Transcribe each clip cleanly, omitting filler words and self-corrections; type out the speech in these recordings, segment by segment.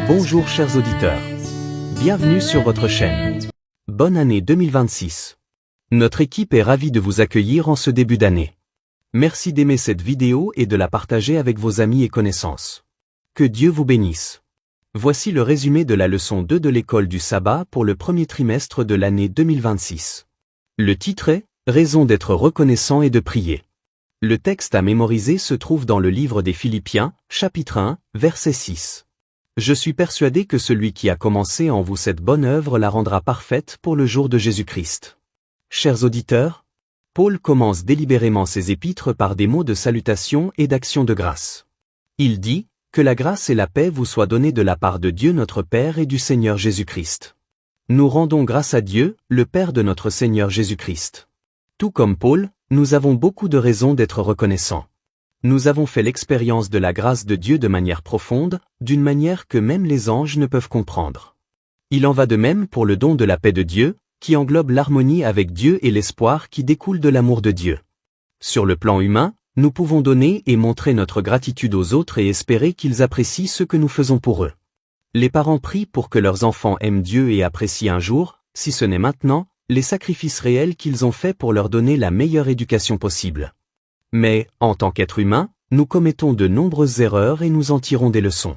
Bonjour chers auditeurs. Bienvenue sur votre chaîne. Bonne année 2026. Notre équipe est ravie de vous accueillir en ce début d'année. Merci d'aimer cette vidéo et de la partager avec vos amis et connaissances. Que Dieu vous bénisse. Voici le résumé de la leçon 2 de l'école du sabbat pour le premier trimestre de l'année 2026. Le titre est « Raison d'être reconnaissant et de prier ». Le texte à mémoriser se trouve dans le livre des Philippiens, chapitre 1, verset 6. Je suis persuadé que celui qui a commencé en vous cette bonne œuvre la rendra parfaite pour le jour de Jésus-Christ. Chers auditeurs, Paul commence délibérément ses épîtres par des mots de salutation et d'action de grâce. Il dit « Que la grâce et la paix vous soient données de la part de Dieu notre Père et du Seigneur Jésus-Christ. » Nous rendons grâce à Dieu, le Père de notre Seigneur Jésus-Christ. Tout comme Paul, nous avons beaucoup de raisons d'être reconnaissants. Nous avons fait l'expérience de la grâce de Dieu de manière profonde, d'une manière que même les anges ne peuvent comprendre. Il en va de même pour le don de la paix de Dieu, qui englobe l'harmonie avec Dieu et l'espoir qui découle de l'amour de Dieu. Sur le plan humain, nous pouvons donner et montrer notre gratitude aux autres et espérer qu'ils apprécient ce que nous faisons pour eux. Les parents prient pour que leurs enfants aiment Dieu et apprécient un jour, si ce n'est maintenant, les sacrifices réels qu'ils ont faits pour leur donner la meilleure éducation possible. Mais, en tant qu'être humain, nous commettons de nombreuses erreurs et nous en tirons des leçons.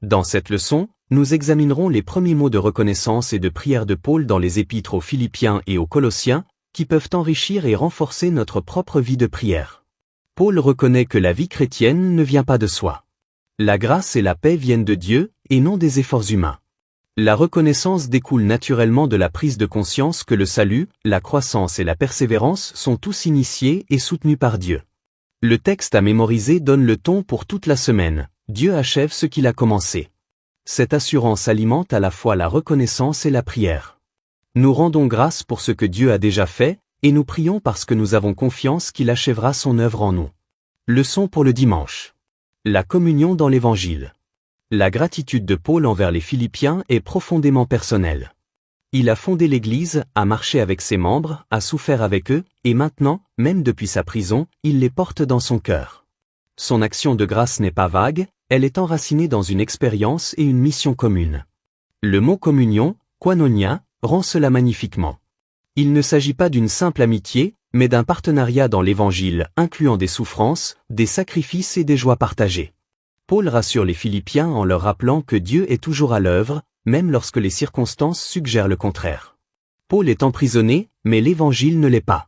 Dans cette leçon, nous examinerons les premiers mots de reconnaissance et de prière de Paul dans les épîtres aux Philippiens et aux Colossiens, qui peuvent enrichir et renforcer notre propre vie de prière. Paul reconnaît que la vie chrétienne ne vient pas de soi. La grâce et la paix viennent de Dieu, et non des efforts humains. La reconnaissance découle naturellement de la prise de conscience que le salut, la croissance et la persévérance sont tous initiés et soutenus par Dieu. Le texte à mémoriser donne le ton pour toute la semaine. Dieu achève ce qu'il a commencé. Cette assurance alimente à la fois la reconnaissance et la prière. Nous rendons grâce pour ce que Dieu a déjà fait, et nous prions parce que nous avons confiance qu'il achèvera son œuvre en nous. Leçon pour le dimanche. La communion dans l'Évangile. La gratitude de Paul envers les Philippiens est profondément personnelle. Il a fondé l'Église, a marché avec ses membres, a souffert avec eux, et maintenant, même depuis sa prison, il les porte dans son cœur. Son action de grâce n'est pas vague, elle est enracinée dans une expérience et une mission commune. Le mot communion, koinonia, rend cela magnifiquement. Il ne s'agit pas d'une simple amitié, mais d'un partenariat dans l'Évangile incluant des souffrances, des sacrifices et des joies partagées. Paul rassure les Philippiens en leur rappelant que Dieu est toujours à l'œuvre, même lorsque les circonstances suggèrent le contraire. Paul est emprisonné, mais l'Évangile ne l'est pas.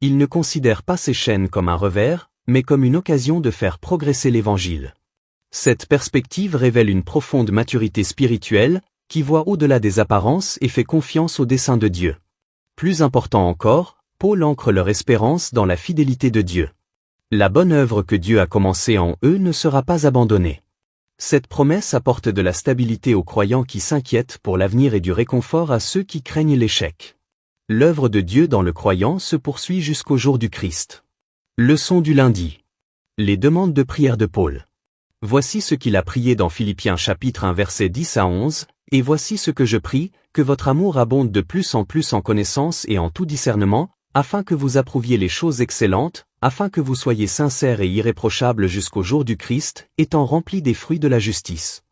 Il ne considère pas ces chaînes comme un revers, mais comme une occasion de faire progresser l'Évangile. Cette perspective révèle une profonde maturité spirituelle, qui voit au-delà des apparences et fait confiance au dessein de Dieu. Plus important encore, Paul ancre leur espérance dans la fidélité de Dieu. La bonne œuvre que Dieu a commencée en eux ne sera pas abandonnée. Cette promesse apporte de la stabilité aux croyants qui s'inquiètent pour l'avenir et du réconfort à ceux qui craignent l'échec. L'œuvre de Dieu dans le croyant se poursuit jusqu'au jour du Christ. Leçon du lundi. Les demandes de prière de Paul. Voici ce qu'il a prié dans Philippiens chapitre 1 versets 10 à 11, « Et voici ce que je prie, que votre amour abonde de plus en connaissance et en tout discernement, afin que vous approuviez les choses excellentes, afin que vous soyez sincères et irréprochables jusqu'au jour du Christ, étant remplis des fruits de la justice. »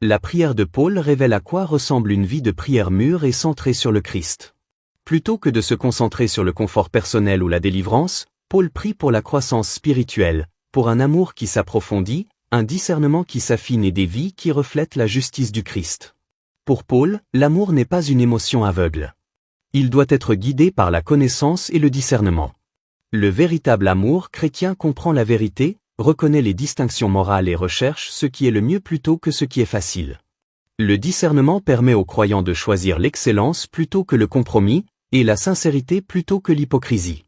La prière de Paul révèle à quoi ressemble une vie de prière mûre et centrée sur le Christ. Plutôt que de se concentrer sur le confort personnel ou la délivrance, Paul prie pour la croissance spirituelle, pour un amour qui s'approfondit, un discernement qui s'affine et des vies qui reflètent la justice du Christ. Pour Paul, l'amour n'est pas une émotion aveugle. Il doit être guidé par la connaissance et le discernement. Le véritable amour chrétien comprend la vérité, reconnaît les distinctions morales et recherche ce qui est le mieux plutôt que ce qui est facile. Le discernement permet aux croyants de choisir l'excellence plutôt que le compromis, et la sincérité plutôt que l'hypocrisie.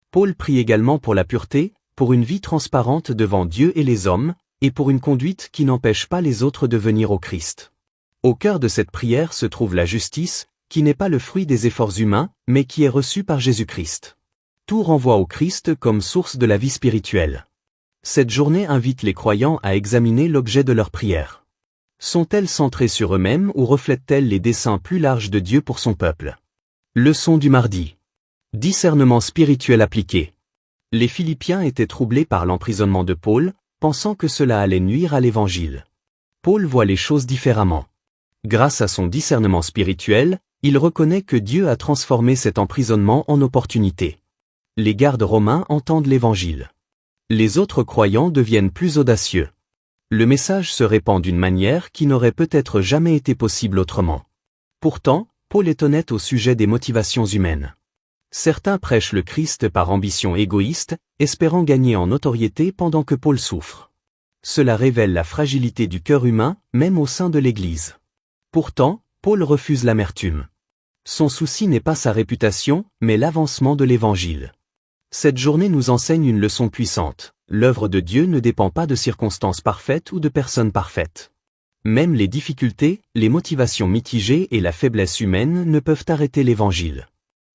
Paul prie également pour la pureté, pour une vie transparente devant Dieu et les hommes, et pour une conduite qui n'empêche pas les autres de venir au Christ. Au cœur de cette prière se trouve la justice, qui n'est pas le fruit des efforts humains, mais qui est reçue par Jésus-Christ. Tout renvoie au Christ comme source de la vie spirituelle. Cette journée invite les croyants à examiner l'objet de leur prière. Sont-elles centrées sur eux-mêmes ou reflètent-elles les desseins plus larges de Dieu pour son peuple? Leçon du mardi. Discernement spirituel appliqué. Les Philippiens étaient troublés par l'emprisonnement de Paul, pensant que cela allait nuire à l'Évangile. Paul voit les choses différemment. Grâce à son discernement spirituel, il reconnaît que Dieu a transformé cet emprisonnement en opportunité. Les gardes romains entendent l'Évangile. Les autres croyants deviennent plus audacieux. Le message se répand d'une manière qui n'aurait peut-être jamais été possible autrement. Pourtant, Paul est honnête au sujet des motivations humaines. Certains prêchent le Christ par ambition égoïste, espérant gagner en notoriété pendant que Paul souffre. Cela révèle la fragilité du cœur humain, même au sein de l'Église. Pourtant, Paul refuse l'amertume. Son souci n'est pas sa réputation, mais l'avancement de l'Évangile. Cette journée nous enseigne une leçon puissante. L'œuvre de Dieu ne dépend pas de circonstances parfaites ou de personnes parfaites. Même les difficultés, les motivations mitigées et la faiblesse humaine ne peuvent arrêter l'Évangile.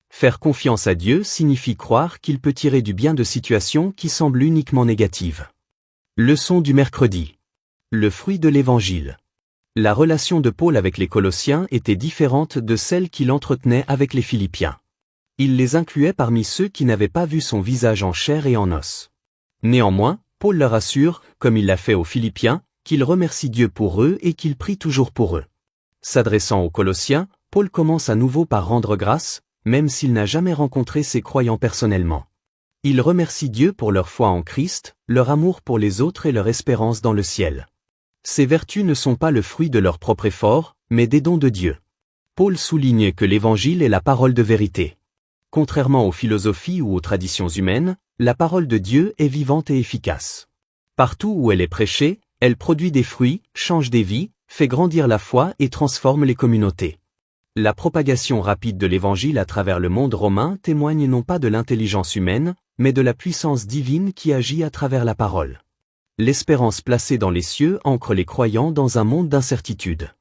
Faire confiance à Dieu signifie croire qu'il peut tirer du bien de situations qui semblent uniquement négatives. Leçon du mercredi. Le fruit de l'Évangile. La relation de Paul avec les Colossiens était différente de celle qu'il entretenait avec les Philippiens. Il les incluait parmi ceux qui n'avaient pas vu son visage en chair et en os. Néanmoins, Paul leur assure, comme il l'a fait aux Philippiens, qu'il remercie Dieu pour eux et qu'il prie toujours pour eux. S'adressant aux Colossiens, Paul commence à nouveau par rendre grâce, même s'il n'a jamais rencontré ses croyants personnellement. Il remercie Dieu pour leur foi en Christ, leur amour pour les autres et leur espérance dans le ciel. Ces vertus ne sont pas le fruit de leur propre effort, mais des dons de Dieu. Paul souligne que l'Évangile est la parole de vérité. Contrairement aux philosophies ou aux traditions humaines, la parole de Dieu est vivante et efficace. Partout où elle est prêchée, elle produit des fruits, change des vies, fait grandir la foi et transforme les communautés. La propagation rapide de l'Évangile à travers le monde romain témoigne non pas de l'intelligence humaine, mais de la puissance divine qui agit à travers la parole. L'espérance placée dans les cieux ancre les croyants dans un monde d'incertitude.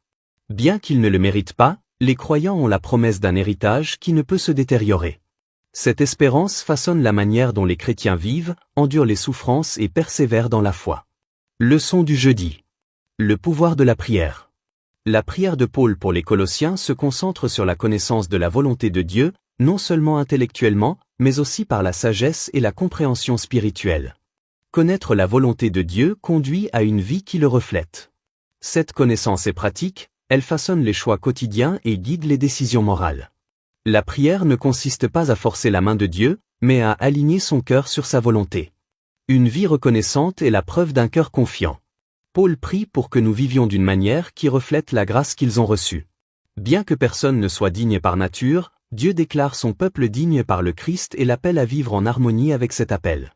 Bien qu'ils ne le méritent pas, les croyants ont la promesse d'un héritage qui ne peut se détériorer. Cette espérance façonne la manière dont les chrétiens vivent, endurent les souffrances et persévèrent dans la foi. Leçon du jeudi. Le pouvoir de la prière. La prière de Paul pour les Colossiens se concentre sur la connaissance de la volonté de Dieu, non seulement intellectuellement, mais aussi par la sagesse et la compréhension spirituelle. Connaître la volonté de Dieu conduit à une vie qui le reflète. Cette connaissance est pratique, elle façonne les choix quotidiens et guide les décisions morales. La prière ne consiste pas à forcer la main de Dieu, mais à aligner son cœur sur sa volonté. Une vie reconnaissante est la preuve d'un cœur confiant. Paul prie pour que nous vivions d'une manière qui reflète la grâce qu'ils ont reçue. Bien que personne ne soit digne par nature, Dieu déclare son peuple digne par le Christ et l'appelle à vivre en harmonie avec cet appel.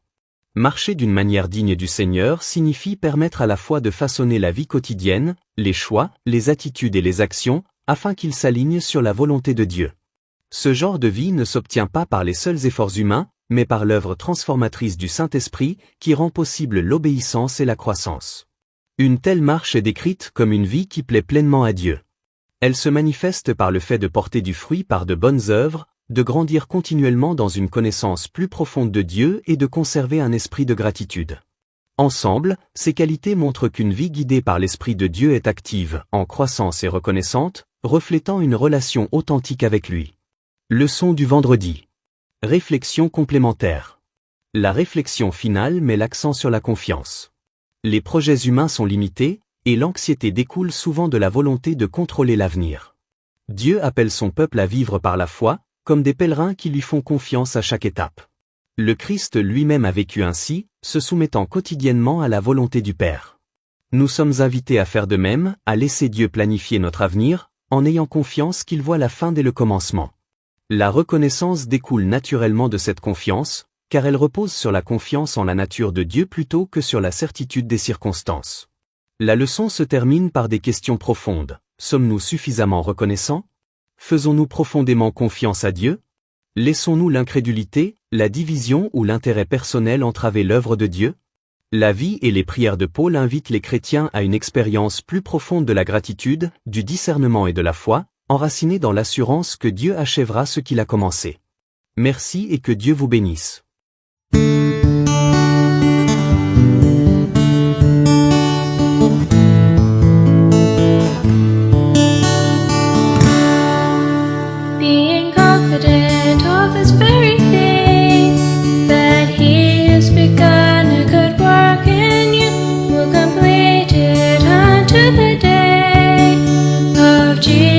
Marcher d'une manière digne du Seigneur signifie permettre à la fois de façonner la vie quotidienne, les choix, les attitudes et les actions, afin qu'ils s'alignent sur la volonté de Dieu. Ce genre de vie ne s'obtient pas par les seuls efforts humains, mais par l'œuvre transformatrice du Saint-Esprit qui rend possible l'obéissance et la croissance. Une telle marche est décrite comme une vie qui plaît pleinement à Dieu. Elle se manifeste par le fait de porter du fruit par de bonnes œuvres, de grandir continuellement dans une connaissance plus profonde de Dieu et de conserver un esprit de gratitude. Ensemble, ces qualités montrent qu'une vie guidée par l'Esprit de Dieu est active, en croissance et reconnaissante, reflétant une relation authentique avec lui. Leçon du vendredi. Réflexion complémentaire. La réflexion finale met l'accent sur la confiance. Les projets humains sont limités, et l'anxiété découle souvent de la volonté de contrôler l'avenir. Dieu appelle son peuple à vivre par la foi, comme des pèlerins qui lui font confiance à chaque étape. Le Christ lui-même a vécu ainsi, se soumettant quotidiennement à la volonté du Père. Nous sommes invités à faire de même, à laisser Dieu planifier notre avenir, en ayant confiance qu'il voit la fin dès le commencement. La reconnaissance découle naturellement de cette confiance, car elle repose sur la confiance en la nature de Dieu plutôt que sur la certitude des circonstances. La leçon se termine par des questions profondes. Sommes-nous suffisamment reconnaissants? Faisons-nous profondément confiance à Dieu? Laissons-nous l'incrédulité, la division ou l'intérêt personnel entraver l'œuvre de Dieu? La vie et les prières de Paul invitent les chrétiens à une expérience plus profonde de la gratitude, du discernement et de la foi, enracinée dans l'assurance que Dieu achèvera ce qu'il a commencé. Merci et que Dieu vous bénisse. Being confident of this very thing, that He has begun a good work in you, will complete it unto the Jesus.